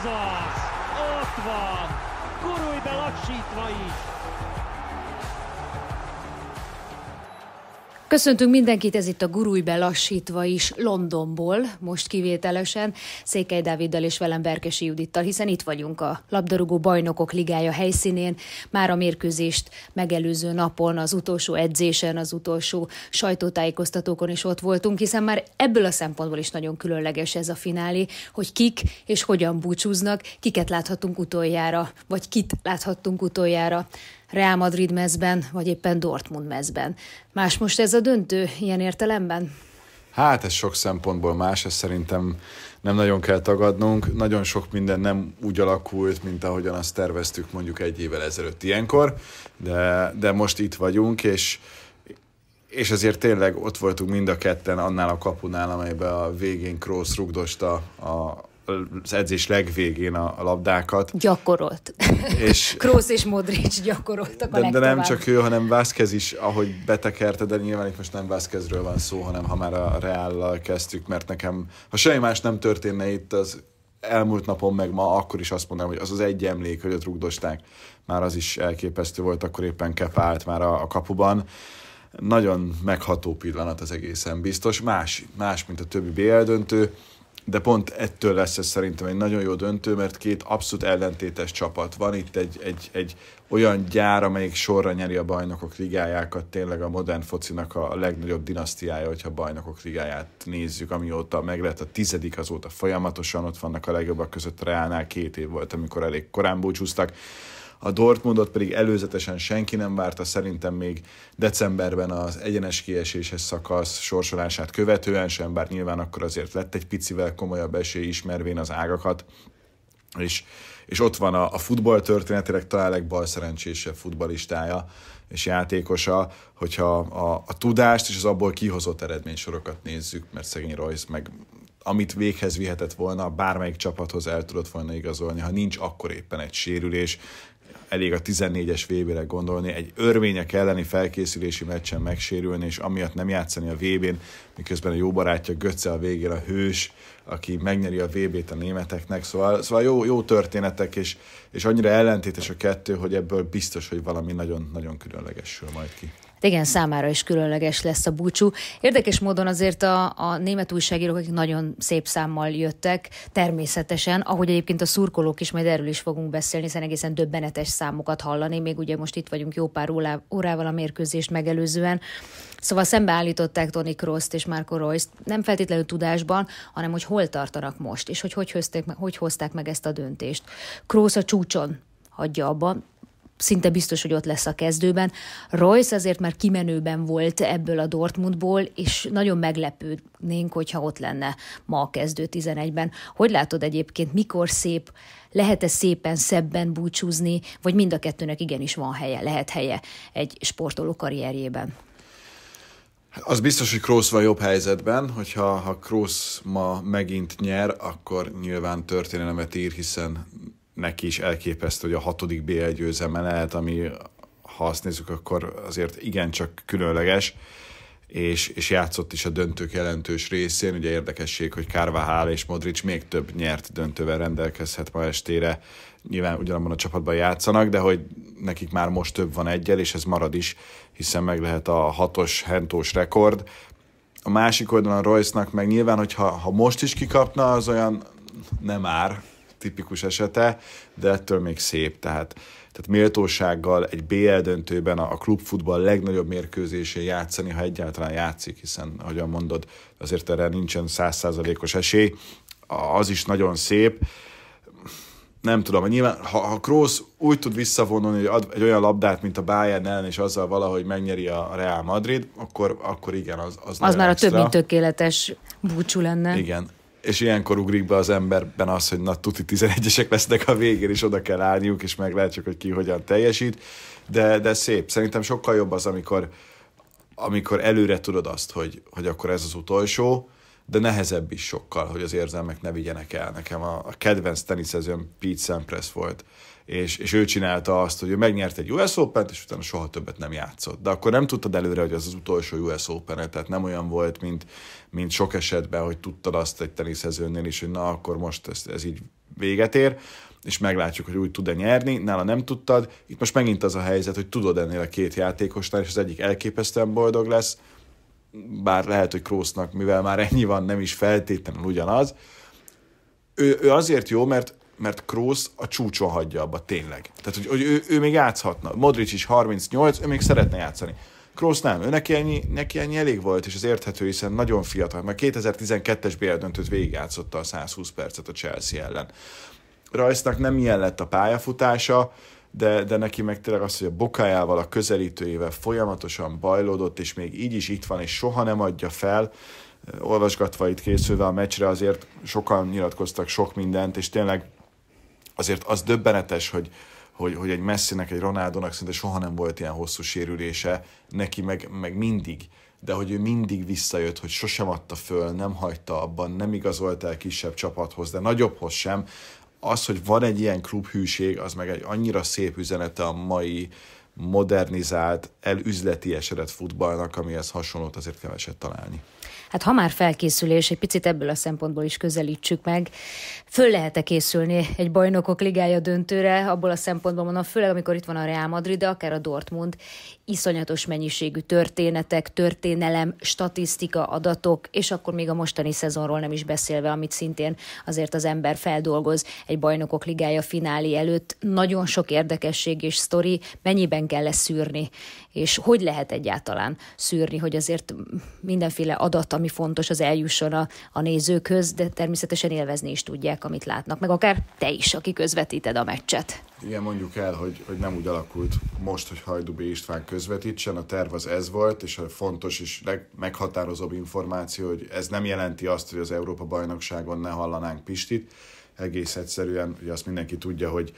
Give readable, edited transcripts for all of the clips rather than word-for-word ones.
Ez az! Ott van! Gurulj be lassítva is! Köszöntünk mindenkit, ez itt a Gurulj be lassítva is Londonból, most kivételesen, Székely Dáviddal és velem Berkesi Judittal, hiszen itt vagyunk a labdarúgó bajnokok ligája helyszínén, már a mérkőzést megelőző napon, az utolsó edzésen, az utolsó sajtótájékoztatókon is ott voltunk, hiszen már ebből a szempontból is nagyon különleges ez a finálé, hogy kik és hogyan búcsúznak, kiket láthatunk utoljára, vagy kit láthattunk utoljára Real Madrid mezben, vagy éppen Dortmund mezben. Más most ez a döntő ilyen értelemben? Hát ez sok szempontból más, ezt szerintem nem nagyon kell tagadnunk. Nagyon sok minden nem úgy alakult, mint ahogyan azt terveztük mondjuk egy évvel ezelőtt ilyenkor, de most itt vagyunk, és ezért tényleg ott voltunk mind a ketten annál a kapunál, amelyben a végén Kroos rugdosta az edzés legvégén a labdákat. Gyakorolt. Kroos és Modric gyakoroltak a legtovább. De nem csak ő, hanem Vázquez is, ahogy betekerte, de nyilván itt most nem Vázquezről van szó, hanem ha már a Reállal kezdtük, mert nekem, ha semmi más nem történne itt az elmúlt napon meg ma, akkor is azt mondanám, hogy az egy emlék, hogy ott rugdosták. Már az is elképesztő volt, akkor éppen Kepa állt már a kapuban. Nagyon megható pillanat az egészen biztos. Más, mint a többi BL döntő, de pont ettől lesz ez szerintem egy nagyon jó döntő, mert két abszolút ellentétes csapat van. Itt egy olyan gyár, amelyik sorra nyeri a bajnokok ligájákat, tényleg a modern focinak a legnagyobb dinasztiája, hogyha a bajnokok ligáját nézzük, amióta meg lett a 10. azóta folyamatosan ott vannak a legjobbak között. A Reálnál 2 év volt, amikor elég korán búcsúztak. A Dortmundot pedig előzetesen senki nem várta, szerintem még decemberben az egyenes kieséses szakasz sorsolását követően sem, bár nyilván akkor azért lett egy picivel komolyabb esély, ismervén az ágakat. És ott van a futball történetileg talán legbalszerencsésebb futballistája és játékosa, hogyha a tudást és az abból kihozott eredménysorokat nézzük, mert szegény Royce meg amit véghez vihetett volna, bármelyik csapathoz el tudott volna igazolni, ha nincs akkor éppen egy sérülés, elég a 14-es VB-re gondolni, egy örvények elleni felkészülési meccsen megsérülni, és amiatt nem játszani a VB-n, miközben a jó barátja Götze a végén a hős, aki megnyeri a VB-t a németeknek, szóval jó történetek, és annyira ellentétes a kettő, hogy ebből biztos, hogy valami nagyon-nagyon különleges sül majd ki. Igen, számára is különleges lesz a búcsú. Érdekes módon azért a német újságírók, akik nagyon szép számmal jöttek, természetesen, ahogy egyébként a szurkolók is, majd erről is fogunk beszélni, hiszen egészen döbbenetes számokat hallani, még ugye most itt vagyunk jó pár órával a mérkőzést megelőzően. Szóval szembeállították Toni Krooszt és Marco Reust, nem feltétlenül tudásban, hanem hogy hol tartanak most, és hogy hozták meg ezt a döntést. Kroos a csúcson hagyja abba, szinte biztos, hogy ott lesz a kezdőben. Reus azért már kimenőben volt ebből a Dortmundból, és nagyon meglepődnénk, hogyha ott lenne ma a kezdő 11-ben. Hogy látod egyébként, mikor szép, lehet-e szépen, szebben búcsúzni, vagy mind a kettőnek igenis van helye, lehet helye egy sportoló karrierjében? Az biztos, hogy Kroos van jobb helyzetben, hogyha Kroos ma megint nyer, akkor nyilván történelmet ír, hiszen neki is elképesztő, hogy a 6. BL győzelme lehet, ami, ha azt nézzük, akkor azért igencsak különleges, és játszott is a döntők jelentős részén. Ugye érdekesség, hogy Carvajal és Modric még több nyert döntővel rendelkezhet ma estére. Nyilván ugyanabban a csapatban játszanak, de hogy nekik már most több van egyel, és ez marad is, hiszen meg lehet a 6-os hentós rekord. A másik oldalon Reusnak meg nyilván, hogyha most is kikapna, az olyan nem ár, tipikus esete, de ettől még szép, tehát méltósággal egy BL döntőben a klubfutball legnagyobb mérkőzésén játszani, ha egyáltalán játszik, hiszen, ahogyan mondod, azért erre nincsen 100%-os esély, az is nagyon szép. Nem tudom, nyilván, ha Kroos úgy tud visszavonulni, hogy ad egy olyan labdát, mint a Bayern ellen, és azzal valahogy megnyeri a Real Madrid, akkor igen, az már extra. A több mint tökéletes búcsú lenne. Igen. És ilyenkor ugrik be az emberben az, hogy na tuti 11-esek lesznek a végén, és oda kell állniuk, és meglátjuk, hogy ki hogyan teljesít. De szép. Szerintem sokkal jobb az, amikor előre tudod azt, hogy akkor ez az utolsó, de nehezebb is sokkal, hogy az érzelmek ne vigyenek el. Nekem a kedvenc teniszezőm Pete Sampras volt, és ő csinálta azt, hogy ő megnyert egy US Open-t, és utána soha többet nem játszott. De akkor nem tudtad előre, hogy az az utolsó US Open-et, tehát nem olyan volt, mint sok esetben, hogy tudtad azt egy teniszezőnél is, hogy na, akkor most ez így véget ér, és meglátjuk, hogy úgy tud-e nyerni, nála nem tudtad. Itt most megint az a helyzet, hogy tudod ennél a két játékosnál, és az egyik elképesztően boldog lesz, bár lehet, hogy Kroosnak, mivel már ennyi van, nem is feltétlenül ugyanaz. Ő azért jó, mert Kroos a csúcson hagyja abba tényleg. Tehát, hogy ő még játszhatna. Modric is 38, ő még szeretne játszani. Kroos nem, neki ennyi elég volt, és az érthető, hiszen nagyon fiatal. Már 2012-es BL döntőt végigjátszotta a 120 percet a Chelsea ellen. Rice-nak nem ilyen lett a pályafutása, de neki meg tényleg az, hogy a bokájával, a közelítőjével folyamatosan bajlódott, és még így is itt van, és soha nem adja fel. Olvasgatva itt készülve a meccsre, azért sokan nyilatkoztak sok mindent, és tényleg azért az döbbenetes, hogy egy Messinek, egy Ronaldónak szinte soha nem volt ilyen hosszú sérülése, neki meg mindig, de hogy ő mindig visszajött, hogy sosem adta föl, nem hagyta abban, nem igazolt el kisebb csapathoz, de nagyobbhoz sem. Az, hogy van egy ilyen klubhűség, az meg egy annyira szép üzenete a mai modernizált, elüzletiesedett futballnak, amihez hasonlót azért keveset találni. Hát ha már felkészülés, egy picit ebből a szempontból is közelítsük meg. Föl lehet-e készülni egy bajnokok ligája döntőre, abból a szempontból mondom, főleg amikor itt van a Real Madrid, de akár a Dortmund, iszonyatos mennyiségű történetek, történelem, statisztika, adatok, és akkor még a mostani szezonról nem is beszélve, amit szintén azért az ember feldolgoz egy bajnokok ligája finálé előtt. Nagyon sok érdekesség és sztori, mennyiben kell leszűrni, és hogy lehet egyáltalán szűrni, hogy azért mindenféle adat, ami fontos, az eljusson a nézőkhöz, de természetesen élvezni is tudják, amit látnak, meg akár te is, aki közvetíted a meccset. Igen, mondjuk el, hogy nem úgy alakult most, hogy Hajdú B. István közvetítsen, a terv az ez volt, és a fontos és legmeghatározóbb információ, hogy ez nem jelenti azt, hogy az Európa-bajnokságon ne hallanánk Pistit. Egész egyszerűen, hogy azt mindenki tudja, hogy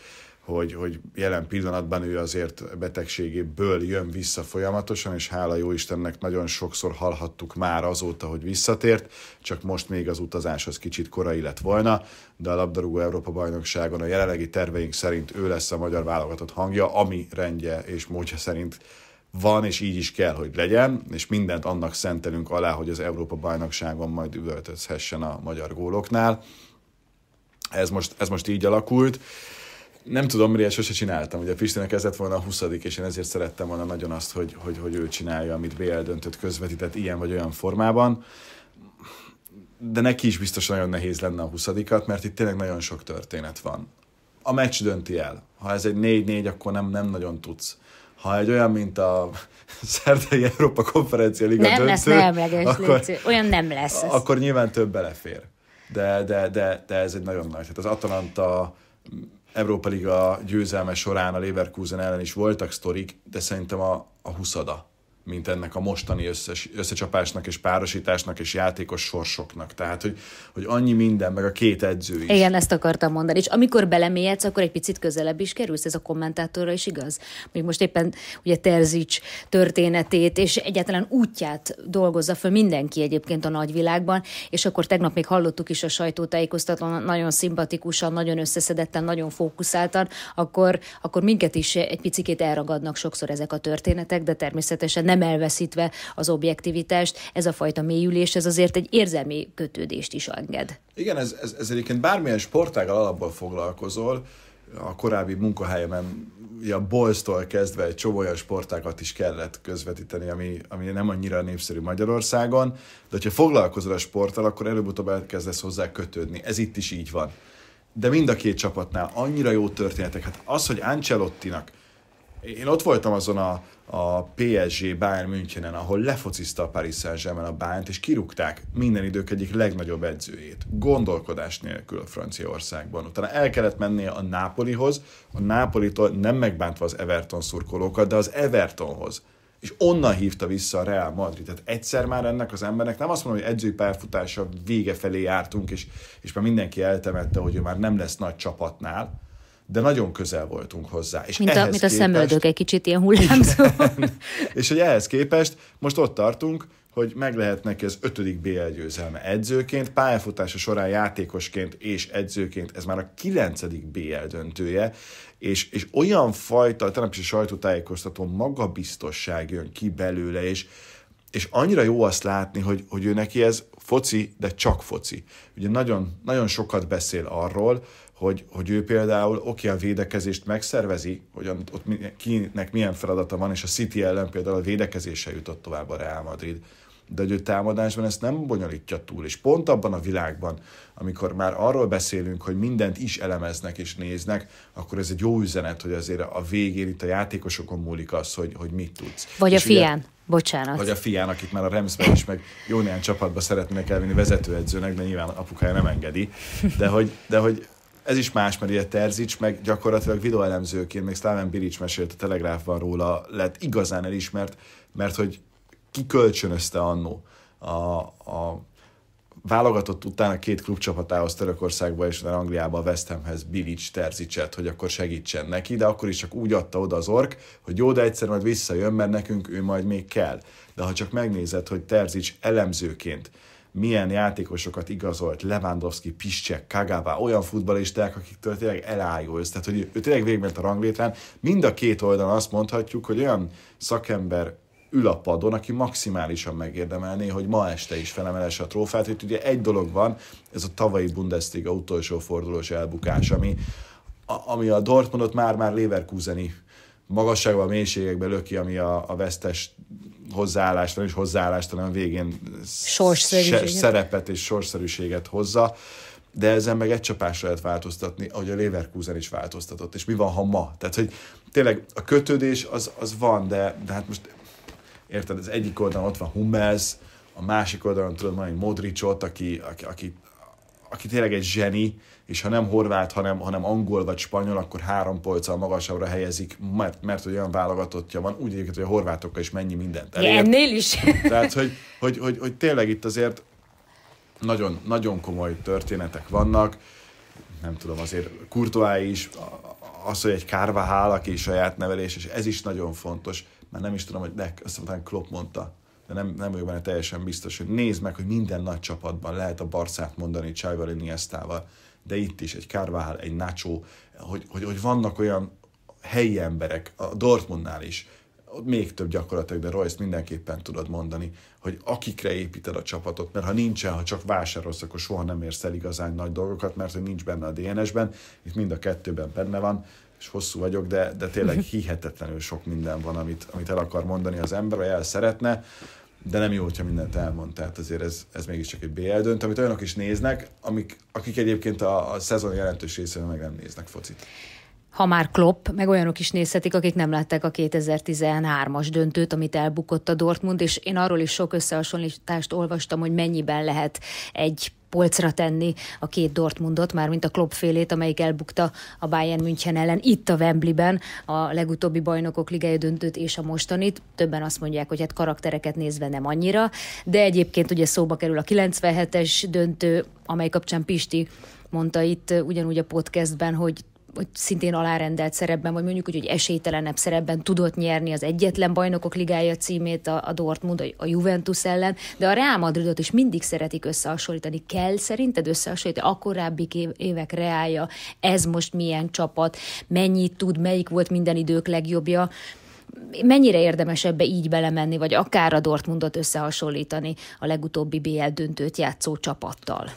jelen pillanatban ő azért betegségéből jön vissza folyamatosan, és hála jó Istennek nagyon sokszor hallhattuk már azóta, hogy visszatért, csak most még az utazáshoz kicsit korai lett volna, de a labdarúgó Európa-bajnokságon a jelenlegi terveink szerint ő lesz a magyar válogatott hangja, ami rendje és módja szerint van, és így is kell, hogy legyen, és mindent annak szentelünk alá, hogy az Európa-bajnokságon majd üvöltözhessen a magyar góloknál. Ez most így alakult. Nem tudom, miért sose csináltam. Ugye Pistinek ez lett volna a 20., és én ezért szerettem volna nagyon azt, hogy ő csinálja, amit BL döntőt közvetített ilyen vagy olyan formában. De neki is biztos nagyon nehéz lenne a 20-at, mert itt tényleg nagyon sok történet van. A meccs dönti el. Ha ez egy 4-4, akkor nem nagyon tudsz. Ha egy olyan, mint a szerdai Európa Konferencia Liga nem döntő, lesz neemleges, olyan nem lesz. Akkor nyilván több belefér. De ez egy nagyon nagy. Hát az Atalanta Európa Liga győzelme során a Leverkusen ellen is voltak sztorik, de szerintem a 20-a, mint ennek a mostani összecsapásnak és párosításnak és játékos sorsoknak. Tehát, hogy annyi minden, meg a két edző is. Igen, ezt akartam mondani. És amikor belemélyedsz, akkor egy picit közelebb is kerülsz, ez a kommentátorra is igaz? Még most éppen ugye Terzics történetét és egyáltalán útját dolgozza föl mindenki egyébként a nagyvilágban, és akkor tegnap még hallottuk is a sajtótájékoztatón, nagyon szimpatikusan, nagyon összeszedetten, nagyon fókuszáltan, akkor minket is egy picikét elragadnak sokszor ezek a történetek, de természetesen nem elveszítve az objektivitást, ez a fajta mélyülés, ez azért egy érzelmi kötődést is enged. Igen, ez egyébként bármilyen sportággal alapból foglalkozol, a korábbi munkahelyemen a Bolztól kezdve egy csomó olyan sportágat is kellett közvetíteni, ami nem annyira népszerű Magyarországon, de hogyha foglalkozol a sporttal, akkor előbb-utóbb elkezdesz hozzá kötődni. Ez itt is így van. De mind a két csapatnál annyira jó történetek. Hát az, hogy Ancelottinak, én ott voltam azon a PSG Bayern Münchenen, ahol lefocizta a Paris Saint-Germain a Bayernt, és kirúgták minden idők egyik legnagyobb edzőjét. Gondolkodás nélkül Franciaországban. Utána el kellett mennie a Napolihoz, a Napolitól nem megbántva az Everton szurkolókat, de az Evertonhoz. És onnan hívta vissza a Real Madrid. Tehát egyszer már ennek az embernek, nem azt mondom, hogy edzői pályafutása vége felé jártunk, és már mindenki eltemette, hogy ő már nem lesz nagy csapatnál, de nagyon közel voltunk hozzá. És mint a szemöldök, egy kicsit ilyen hullámzó. És hogy ehhez képest most ott tartunk, hogy meg lehet neki az 5. BL győzelme edzőként, pályafutása során játékosként és edzőként, ez már a 9. BL döntője, és olyan fajta, tegnap is a sajtótájékoztatón magabiztosság jön ki belőle, és annyira jó azt látni, hogy ő neki ez foci, de csak foci. Ugye nagyon, nagyon sokat beszél arról, hogy ő például a védekezést megszervezi, hogy ott kinek milyen feladata van, és a City ellen például a védekezéssel jutott tovább a Real Madrid. De hogy ő támadásban ezt nem bonyolítja túl. És pont abban a világban, amikor már arról beszélünk, hogy mindent is elemeznek és néznek, akkor ez egy jó üzenet, hogy azért a végén itt a játékosokon múlik az, hogy mit tudsz. Vagy és a fián. Ugye, bocsánat. Vagy a fián, akit már a Remszben is, meg jó néhány csapatba szeretnének elvinni vezetőedzőnek, de nyilván apukája nem engedi. De hogy ez is más, mert ugye Terzic, meg gyakorlatilag videóelemzőként, még Slaven Bilic mesélt a Telegráfban róla, lett igazán elismert, mert hogy kikölcsönözte annó a válogatott után a 2 klubcsapatához Törökországba és Angliába a West Hamhez Bilic Terzicet, hogy akkor segítsen neki, de akkor is csak úgy adta oda az ork, hogy jó, de egyszer majd visszajön, mert nekünk ő majd még kell. De ha csak megnézed, hogy Terzic elemzőként milyen játékosokat igazolt, Lewandowski, Piszczek, Kagawa, olyan futballisták, akiktől tényleg elájulsz. Tehát, hogy ő tényleg végigment a ranglétrán. Mind a 2 oldalon azt mondhatjuk, hogy olyan szakember ül a padon, aki maximálisan megérdemelné, hogy ma este is felemelesse a trófát, hogy ugye egy dolog van, ez a tavalyi Bundesliga utolsó fordulós elbukás, ami a Dortmundot már Leverkuseni magasságban, mélységekben löki, ami a vesztes hozzáállástalan és hozzáállástalan végén szerepet és sorszerűséget hozza, de ezen meg egy csapásra lehet változtatni, ahogy a Leverkusen is változtatott. És mi van, ha ma? Tehát, hogy tényleg a kötődés az van, de hát most érted, az egyik oldalon ott van Hummels, a másik oldalon tudod mondani Modricot, aki tényleg egy zseni, és ha nem horvát, hanem angol vagy spanyol, akkor 3 polccal magasabbra helyezik, mert olyan válogatottja van, úgy egyébként, hogy a horvátokkal is mennyi mindent elér. Ennél is. Tehát, hogy tényleg itt azért nagyon, nagyon komoly történetek vannak, nem tudom, azért Courtois is, az, hogy egy Carvajal, aki saját nevelés, és ez is nagyon fontos, mert nem is tudom, hogy azt mondtam, Klopp mondta, de nem vagyok benne teljesen biztos, hogy nézd meg, hogy minden nagy csapatban lehet a Barszát mondani Xavival, Iniestával, de itt is egy Carvajal, egy Nacho, hogy vannak olyan helyi emberek, a Dortmundnál is, még több gyakorlatilag, de Royce mindenképpen tudod mondani, hogy akikre építed a csapatot, mert ha nincsen, ha csak vásárolsz, akkor soha nem érsz el igazán nagy dolgokat, mert hogy nincs benne a DNS-ben, itt mind a 2-ben benne van, és hosszú vagyok, de tényleg hihetetlenül sok minden van, amit el akar mondani az ember, vagy el szeretne, de nem jó, hogyha mindent elmond, tehát azért ez mégiscsak egy BL döntő, amit olyanok is néznek, akik egyébként a szezon jelentős részében meg nem néznek focit. Ha már Klopp, meg olyanok is nézhetik, akik nem látták a 2013-as döntőt, amit elbukott a Dortmund, és én arról is sok összehasonlítást olvastam, hogy mennyiben lehet egy polcra tenni a 2 Dortmundot, mármint a Klopp-félét, amelyik elbukta a Bayern München ellen itt a Wembleyben a legutóbbi Bajnokok Ligája döntőt és a mostanit. Többen azt mondják, hogy hát karaktereket nézve nem annyira, de egyébként ugye szóba kerül a 97-es döntő, amely kapcsán Pisti mondta itt ugyanúgy a podcastben, hogy szintén alárendelt szerepben, vagy mondjuk úgy, hogy esélytelenebb szerepben tudott nyerni az egyetlen Bajnokok Ligája címét a Dortmund, a Juventus ellen, de a Real Madridot is mindig szeretik összehasonlítani. Kell szerinted összehasonlítani a korábbi évek Realja, ez most milyen csapat, mennyit tud, melyik volt minden idők legjobbja, mennyire érdemes ebbe így belemenni, vagy akár a Dortmundot összehasonlítani a legutóbbi BL döntőt játszó csapattal?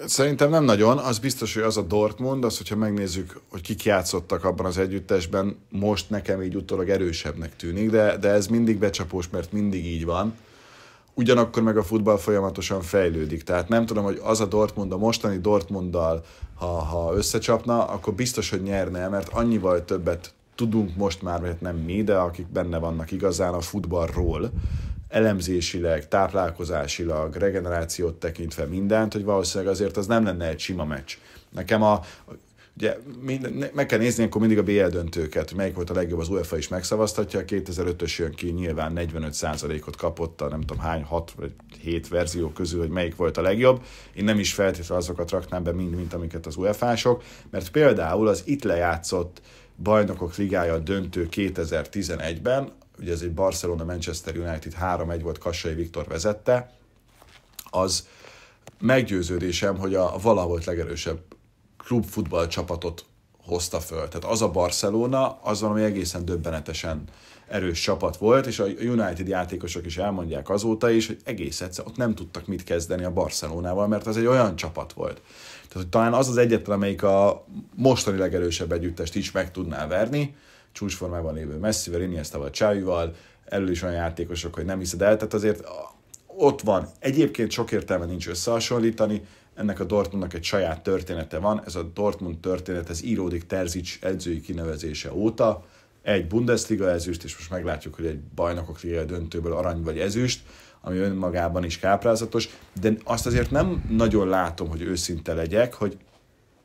Szerintem nem nagyon, az biztos, hogy az a Dortmund, az, hogyha megnézzük, hogy kik játszottak abban az együttesben, most nekem így utólag erősebbnek tűnik, de ez mindig becsapós, mert mindig így van. Ugyanakkor meg a futball folyamatosan fejlődik, tehát nem tudom, hogy az a Dortmund, a mostani Dortmunddal, ha összecsapna, akkor biztos, hogy nyerne, mert annyival többet tudunk most már, mert nem mi, de akik benne vannak igazán a futballról, elemzésileg, táplálkozásilag, regenerációt tekintve mindent, hogy valószínűleg azért az nem lenne egy sima meccs. Nekem ugye meg kell nézni akkor mindig a BL döntőket, hogy melyik volt a legjobb, az UEFA is megszavaztatja, a 2005-ös jön ki, nyilván 45%-ot kapott a nem tudom hány, 6 vagy 7 verzió közül, hogy melyik volt a legjobb. Én nem is feltétlenül azokat raknám be mint amiket az UEFA-sok, mert például az itt lejátszott Bajnokok Ligája döntő 2011-ben, ugye ez egy Barcelona-Manchester United 3-1 volt, Kassai Viktor vezette, az meggyőződésem, hogy a valaha volt legerősebb klubfutball csapatot hozta föl. Tehát az a Barcelona, az valami egészen döbbenetesen erős csapat volt, és a United játékosok is elmondják azóta is, hogy egész egyszer ott nem tudtak mit kezdeni a Barcelonával, mert az egy olyan csapat volt. Tehát hogy talán az az egyetlen, amelyik a mostani legerősebb együttest is meg tudná verni, csúcsformában lévő Messivel, Iniestával, Xavival, elől is olyan játékosok, hogy nem hiszed el, tehát azért ott van. Egyébként sok értelme nincs összehasonlítani, ennek a Dortmundnak egy saját története van, ez a Dortmund történet, ez íródik Terzic edzői kinevezése óta, egy Bundesliga ezüst, és most meglátjuk, hogy egy bajnokok liga döntőből arany vagy ezüst, ami önmagában is káprázatos, de azt azért nem nagyon látom, hogy őszinte legyek,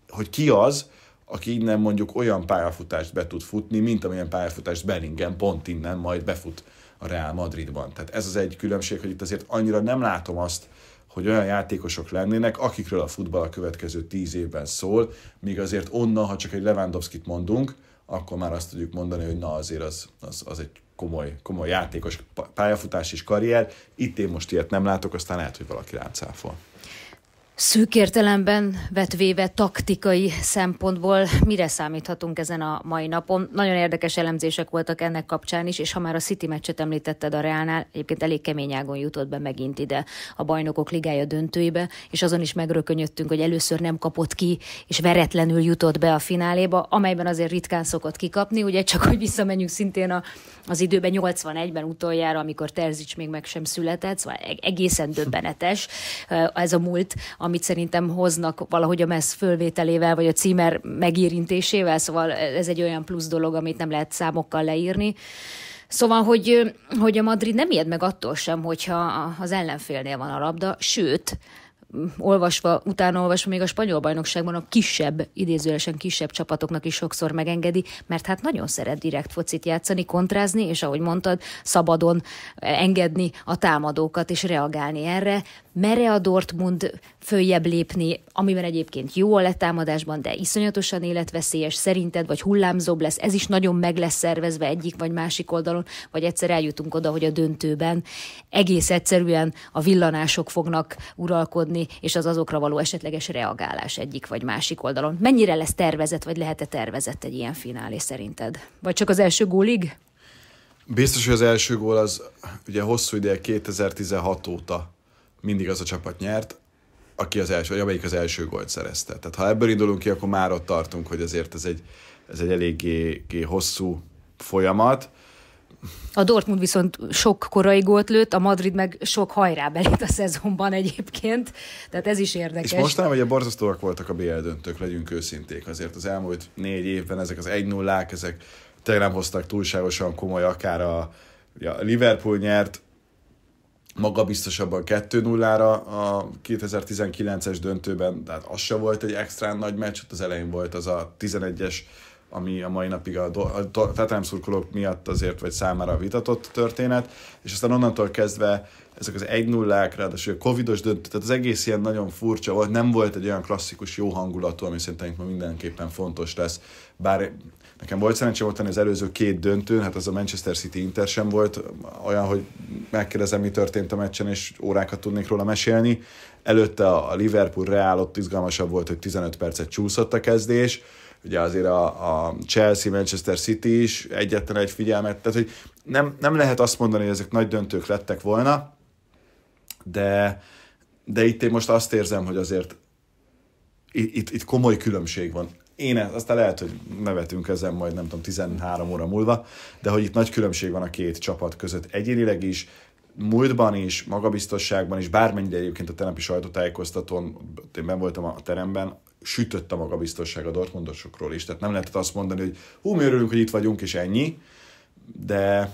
hogy ki az, aki innen mondjuk olyan pályafutást be tud futni, mint amilyen pályafutást Bellingham pont innen majd befut a Real Madridban. Tehát ez az egy különbség, hogy itt azért annyira nem látom azt, hogy olyan játékosok lennének, akikről a futball a következő 10 évben szól, míg azért onnan, ha csak egy Lewandowskit mondunk, akkor már azt tudjuk mondani, hogy na azért az egy komoly játékos pályafutás és karrier. Itt én most ilyet nem látok, aztán lehet, hogy valaki rácáfol. Szűk értelemben vetvéve taktikai szempontból mire számíthatunk ezen a mai napon? Nagyon érdekes elemzések voltak ennek kapcsán is, és ha már a City meccset említetted a Realnál, egyébként elég kemény ágon jutott be megint ide a Bajnokok Ligája döntőibe, és azon is megrökönyödtünk, hogy először nem kapott ki, és veretlenül jutott be a fináléba, amelyben azért ritkán szokott kikapni, ugye csak hogy visszamenjünk szintén az időben 81-ben utoljára, amikor Terzic még meg sem született, szóval egészen döbbenetes ez a múlt, amit szerintem hoznak valahogy a messz fölvételével, vagy a címer megérintésével, szóval ez egy olyan plusz dolog, amit nem lehet számokkal leírni. Szóval, hogy a Madrid nem ijed meg attól sem, hogyha az ellenfélnél van a labda, sőt, utána olvasva még a spanyol bajnokságban a kisebb, idézőjelesen kisebb csapatoknak is sokszor megengedi, mert hát nagyon szeret direkt focit játszani, kontrázni, és ahogy mondtad, szabadon engedni a támadókat és reagálni erre. Mere a Dortmund följebb lépni, amiben egyébként jó a letámadásban, de iszonyatosan életveszélyes szerinted, vagy hullámzóbb lesz, ez is nagyon meg lesz szervezve egyik vagy másik oldalon, vagy egyszer eljutunk oda, hogy a döntőben egész egyszerűen a villanások fognak uralkodni, és az azokra való esetleges reagálás egyik vagy másik oldalon. Mennyire lesz tervezett, vagy lehet-e tervezett egy ilyen finálé szerinted? Vagy csak az első gólig? Biztos, hogy az első gól az ugye hosszú ideje 2016 óta mindig az a csapat nyert, aki az első, vagy amelyik az első gólt szerezte. Tehát ha ebből indulunk ki, akkor már ott tartunk, hogy azért ez egy eléggé hosszú folyamat. A Dortmund viszont sok korai gólt lőtt, a Madrid meg sok hajrábelit a szezonban egyébként, tehát ez is érdekes. És mostanában ugye borzasztóak voltak a BL döntők, legyünk őszinték. Azért az elmúlt 4 évben ezek az 1-0-ák, ezek tényleg nem hoztak túlságosan komoly, akár a Liverpool nyert, magabiztosabban 2-0-ra a 2019-es döntőben, tehát az se volt egy extrán nagy meccs, az elején volt az a 11-es, ami a mai napig a Tottenham szurkolók miatt azért, vagy számára vitatott történet, és aztán onnantól kezdve ezek az 1-0-ák, ráadásul a covidos döntő, tehát az egész ilyen nagyon furcsa volt, nem volt egy olyan klasszikus jó hangulatú, ami szerintem ma mindenképpen fontos lesz, bár nekem volt szerencsém ottani az előző 2 döntőn, hát az a Manchester City Inter sem volt olyan, hogy megkérdezem, mi történt a meccsen, és órákat tudnék róla mesélni. Előtte a Liverpool Real ott izgalmasabb volt, hogy 15 percet csúszott a kezdés, ugye azért a Chelsea, Manchester City is egyetlen egy figyelmet, tehát hogy nem lehet azt mondani, hogy ezek nagy döntők lettek volna, de itt én most azt érzem, hogy azért itt komoly különbség van. Aztán lehet, hogy nevetünk ezen majd, nem tudom, 13 óra múlva, de hogy itt nagy különbség van a 2 csapat között egyénileg is, múltban is, magabiztosságban is, bármennyire egyébként a tegnapi sajtótájékoztatón, én benn voltam a teremben, sütött a magabiztosság a dortmundosokról is, tehát nem lehetett azt mondani, hogy mi örülünk, hogy itt vagyunk, és ennyi, de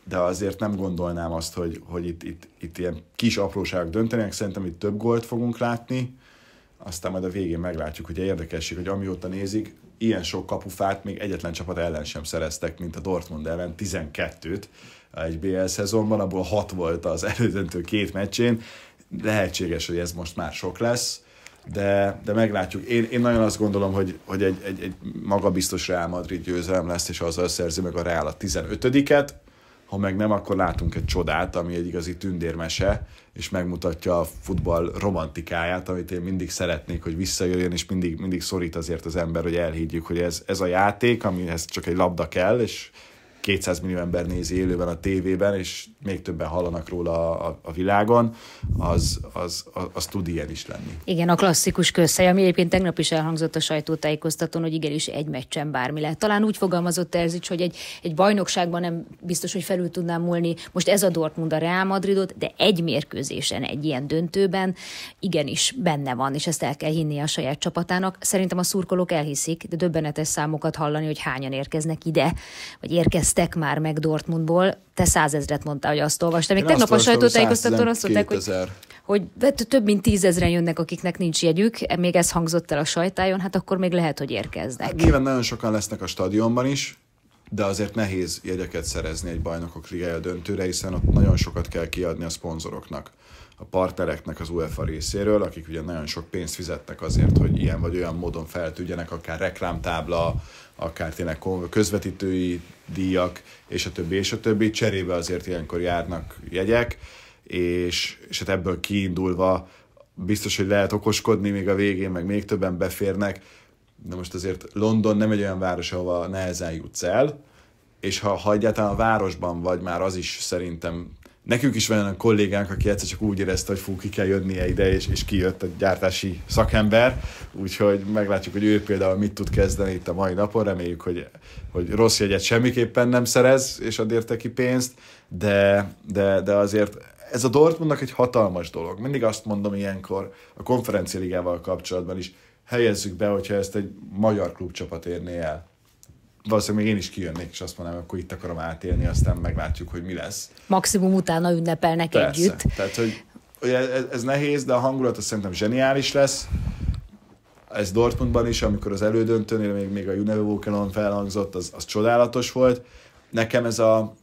azért nem gondolnám azt, hogy itt ilyen kis apróságok döntenek, szerintem itt több gólt fogunk látni, aztán majd a végén meglátjuk, hogy érdekesség, hogy amióta nézik, ilyen sok kapufát még egyetlen csapat ellen sem szereztek, mint a Dortmund ellen, 12-t egy BL szezonban, abból 6 volt az elődöntő 2 meccsén. Lehetséges, hogy ez most már sok lesz, de meglátjuk. Én nagyon azt gondolom, hogy egy magabiztos Real Madrid győzelem lesz, és azzal szerzi meg a Real a 15-et, ha meg nem, akkor látunk egy csodát, ami egy igazi tündérmese, és megmutatja a futball romantikáját, amit én mindig szeretnék, hogy visszajöjjön, és mindig szorít azért az ember, hogy elhiggyük, hogy ez a játék, amihez csak egy labda kell, és 200 millió ember nézi élőben a tévében, és még többen hallanak róla a világon, az tud ilyen is lenni. Igen, a klasszikus közhely, ami egyébként tegnap is elhangzott a sajtótájékoztatón, hogy igenis egy meccsen bármi lehet. Talán úgy fogalmazott Terzics, hogy egy bajnokságban nem biztos, hogy felül tudnám múlni most ez a Dortmund a Real Madridot, de egy mérkőzésen, egy ilyen döntőben igenis benne van, és ezt el kell hinni a saját csapatának. Szerintem a szurkolók elhiszik, de döbbenetes számokat hallani, hogy hányan érkeznek ide, vagy érkeztek már meg Dortmundból. Te 100 000 mondtál, hogy azt olvastam. Még tegnap a sajtótájékoztatón azt mondták, hogy több mint 10 000 jönnek, akiknek nincs jegyük, még ez hangzott el a sajtájon, hát akkor még lehet, hogy érkeznek. Hát nyilván nagyon sokan lesznek a stadionban is, de azért nehéz jegyeket szerezni egy bajnokok ligája döntőre, hiszen ott nagyon sokat kell kiadni a szponzoroknak, a partnereknek az UEFA részéről, akik ugye nagyon sok pénzt fizetnek azért, hogy ilyen vagy olyan módon fel tudjanak, akár reklámtábla, akár tényleg közvetítői díjak, és a többi. Cserébe azért ilyenkor járnak jegyek, és hát ebből kiindulva biztos, hogy lehet okoskodni még a végén, meg még többen beférnek, de most azért London nem egy olyan város, ahova nehezen jutsz el, és ha egyáltalán a városban vagy, már az is szerintem, nekünk is van olyan kollégánk, aki egyszer csak úgy érezte, hogy ki kell jönnie ide, és kijött a gyártási szakember, úgyhogy meglátjuk, hogy ő például mit tud kezdeni itt a mai napon, reméljük, hogy rossz jegyet semmiképpen nem szerez, és ad érte ki pénzt, de azért ez a Dortmundnak egy hatalmas dolog. Mindig azt mondom ilyenkor a konferencialigával kapcsolatban is, helyezzük be, hogyha ezt egy magyar klubcsapat érné el. Valószínűleg még én is kijönnék, és azt mondanám, akkor itt akarom átélni, aztán meglátjuk, hogy mi lesz. Maximum utána ünnepelnek együtt. Tehát, hogy ez nehéz, de a hangulat az szerintem zseniális lesz. Ez Dortmundban is, amikor az elődöntőnél még a Univocanon felhangzott, az csodálatos volt. Nekem ez a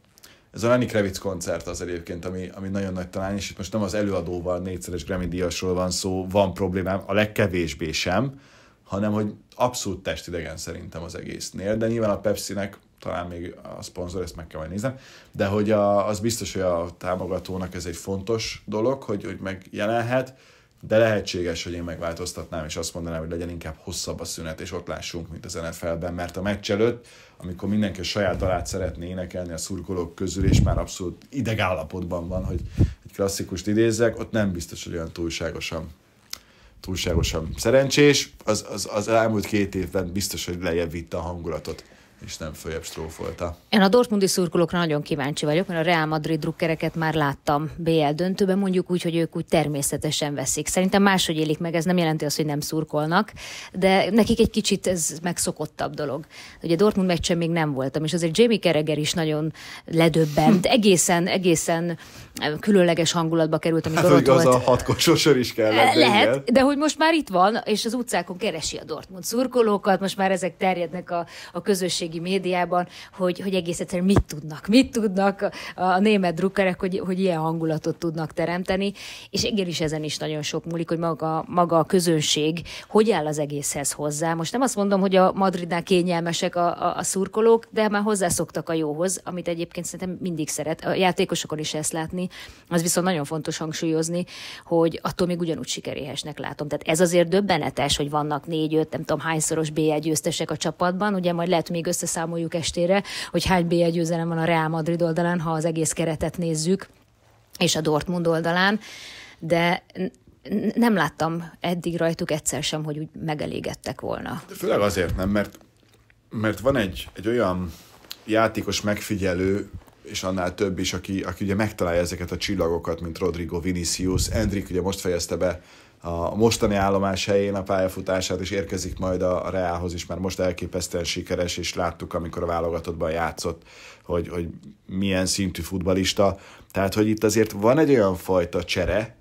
Lenny Kravitz koncert az egyébként, ami nagyon nagy talán, és itt most nem az előadóval, 4-szeres Grammy-díjasról van szó, van problémám, a legkevésbé sem, hanem hogy abszolút testidegen szerintem az egésznél, de nyilván a Pepsi-nek talán még a szponzor, ezt meg kell majd néznem, de hogy az biztos, hogy a támogatónak ez egy fontos dolog, hogy megjelenhet, de lehetséges, hogy én megváltoztatnám, és azt mondanám, hogy legyen inkább hosszabb a szünet, és ott lássunk, mint az NFL-ben, mert a meccs előtt, amikor mindenki a saját dalát szeretné énekelni a szurkolók közül, és már abszolút idegállapotban van, hogy egy klasszikust idézzek, ott nem biztos, hogy olyan túlságosan szerencsés. Az elmúlt 2 évben biztos, hogy lejjebb vitte a hangulatot, és nem följebb strófolta. Én a dortmundi szurkolókra nagyon kíváncsi vagyok, mert a Real Madrid drukkereket már láttam BL döntőben, mondjuk úgy, hogy ők úgy természetesen veszik. Szerintem máshogy élik meg, ez nem jelenti azt, hogy nem szurkolnak, de nekik egy kicsit ez megszokottabb dolog. Ugye Dortmund meccsen még nem voltam, és azért Jamie Carragher is nagyon ledöbbent, egészen különleges hangulatba került, amikor ott volt. Az a 6 korsosor is kellett. Lehet, de hogy most már itt van, és az utcákon keresi a Dortmund szurkolókat, most már ezek terjednek a közösségi médiában, hogy egész egyszerűen mit tudnak a német drukkerek, hogy ilyen hangulatot tudnak teremteni, és igenis ezen is nagyon sok múlik, hogy maga a közönség hogy áll az egészhez hozzá. Most nem azt mondom, hogy a Madridnál kényelmesek a szurkolók, de már hozzászoktak a jóhoz, amit egyébként szerintem mindig szeret. A játékosokon is ezt látni. Az viszont nagyon fontos hangsúlyozni, hogy attól még ugyanúgy sikeréhesnek látom. Tehát ez azért döbbenetes, hogy vannak 4-5, nem tudom hányszoros BL győztesek a csapatban. Ugye majd lehet még összeszámoljuk estére, hogy hány BL győzelem van a Real Madrid oldalán, ha az egész keretet nézzük, és a Dortmund oldalán, de nem láttam eddig rajtuk egyszer sem, hogy úgy megelégedtek volna. De főleg azért nem, mert van egy olyan játékos megfigyelő, és annál több is, aki ugye megtalálja ezeket a csillagokat, mint Rodrigo, Vinicius, Endrick ugye most fejezte be a mostani állomás helyén a pályafutását, és érkezik majd a Realhoz is, már most elképesztően sikeres, és láttuk, amikor a válogatottban játszott, hogy milyen szintű futballista. Tehát, hogy itt azért van egy olyan fajta csere,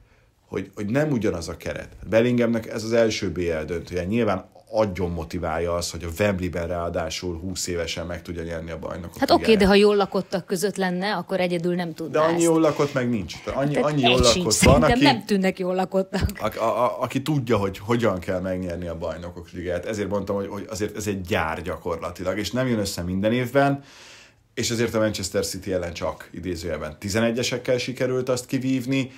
hogy nem ugyanaz a keret. Bellinghamnek ez az első BL döntője. Nyilván agyon motiválja az, hogy a Wembleyben ráadásul 20 évesen meg tudja nyerni a bajnokot. Hát oké, de ha jól lakottak között lenne, akkor egyedül nem tudná. De annyi jól lakott meg nincs. Annyi jól lakott van, aki nem tűnnek jól lakottnak. Aki tudja, hogy hogyan kell megnyerni a bajnokok ligáját. Ezért mondtam, hogy azért ez egy gyár gyakorlatilag, és nem jön össze minden évben. és ezért a Manchester City ellen csak idézőjelben 11-esekkel sikerült azt kivívni.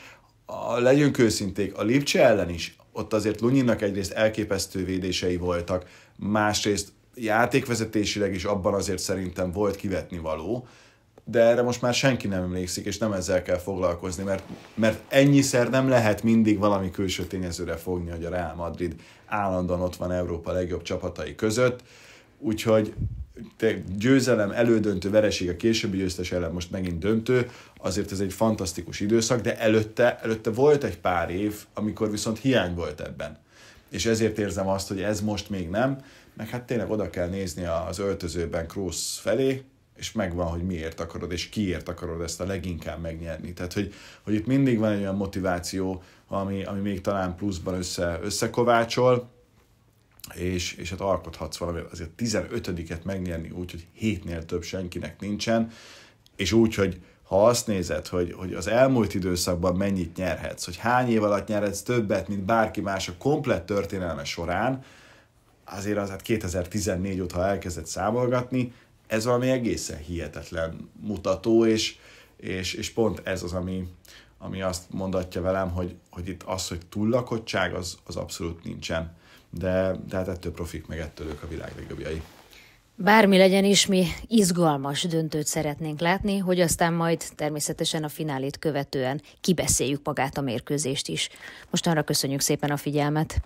Legyünk őszinték, a Lipcse ellen is, ott azért Lunyinnak egyrészt elképesztő védései voltak, másrészt játékvezetésileg is abban azért szerintem volt kivetni való, de erre most már senki nem emlékszik, és nem ezzel kell foglalkozni, mert ennyiszer nem lehet mindig valami külső tényezőre fogni, hogy a Real Madrid állandóan ott van Európa legjobb csapatai között, úgyhogy győzelem, elődöntő, vereség a későbbi győztes ellen, most megint döntő, azért ez egy fantasztikus időszak, de előtte volt egy pár év, amikor viszont hiány volt ebben. És ezért érzem azt, hogy ez most még nem, meg hát tényleg oda kell nézni az öltözőben Kroos felé, és megvan, hogy miért akarod, és kiért akarod ezt a leginkább megnyerni. Tehát, hogy itt mindig van egy olyan motiváció, ami még talán pluszban összekovácsol, és hát alkothatsz valami, azért 15-et megnyerni úgy, hogy 7-nél több senkinek nincsen, és úgy, hogy ha azt nézed, hogy az elmúlt időszakban mennyit nyerhetsz, hogy hány év alatt nyerhetsz többet, mint bárki más a komplett történelme során, azért az 2014 óta elkezdett számolgatni, ez valami egészen hihetetlen mutató, és pont ez az, ami azt mondatja velem, hogy itt az, hogy túllakottság, az abszolút nincsen. De hát ettől profik, meg ettől ők a világ legjobbjai. Bármi legyen is, mi izgalmas döntőt szeretnénk látni, hogy aztán majd természetesen a finálét követően kibeszéljük magát a mérkőzést is. Mostanra köszönjük szépen a figyelmet!